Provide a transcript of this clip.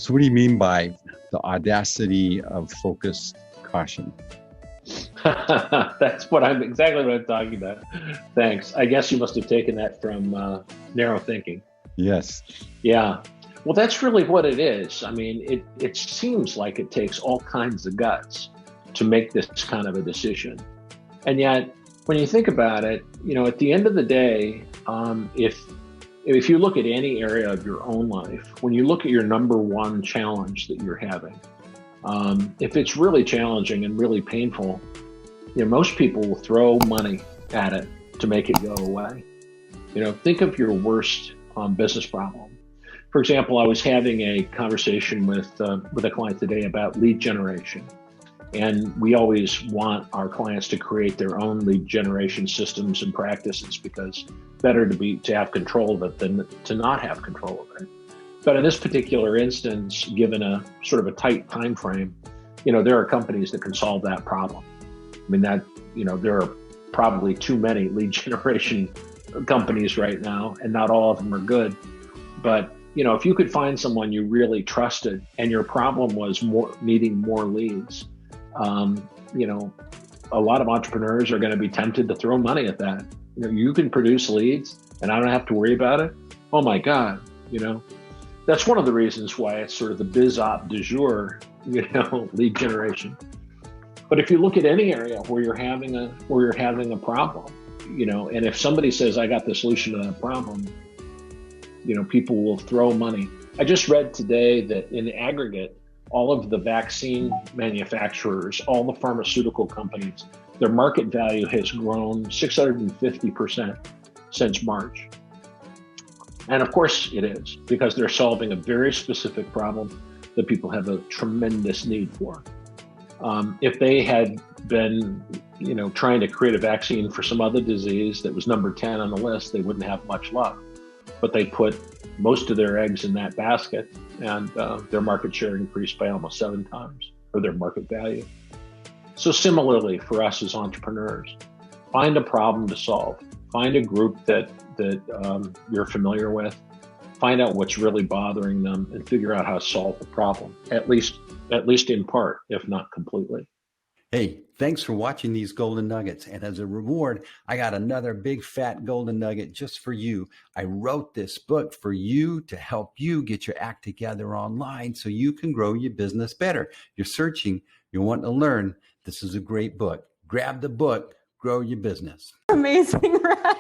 So what do you mean by the audacity of focused caution? That's exactly what I'm talking about. Thanks. I guess you must have taken that from narrow thinking. Yes. Yeah. Well, that's really what it is. I mean, it seems like it takes all kinds of guts to make this kind of a decision. And yet, when you think about it, at the end of the day, if you look at any area of your own life, when you look at your number one challenge that you're having, if it's really challenging and really painful, most people will throw money at it to make it go away. Think of your worst business problem. For example, I was having a conversation with a client today about lead generation. And we always want our clients to create their own lead generation systems and practices because better to have control of it than to not have control of it. But in this particular instance, given a sort of a tight time frame, there are companies that can solve that problem. I mean, there are probably too many lead generation companies right now, and not all of them are good. But if you could find someone you really trusted and your problem was needing more leads, a lot of entrepreneurs are going to be tempted to throw money at that. You can produce leads and I don't have to worry about it. Oh my God, that's one of the reasons why it's sort of the biz op du jour, lead generation. But if you look at any area where you're having a problem, and if somebody says, I got the solution to that problem, people will throw money. I just read today that in aggregate, all of the vaccine manufacturers, all the pharmaceutical companies, their market value has grown 650% since March. And of course it is, because they're solving a very specific problem that people have a tremendous need for. If they had been, trying to create a vaccine for some other disease that was number 10 on the list, they wouldn't have much luck. But they put most of their eggs in that basket, and their market share increased by almost 7 times, or their market value. So similarly for us as entrepreneurs, find a problem to solve. Find a group that you're familiar with. Find out what's really bothering them and figure out how to solve the problem, at least in part, if not completely. Hey, thanks for watching these Golden Nuggets. And as a reward, I got another big fat Golden Nugget just for you. I wrote this book for you to help you get your act together online so you can grow your business better. You're searching, you want to learn. This is a great book. Grab the book, grow your business. Amazing, right?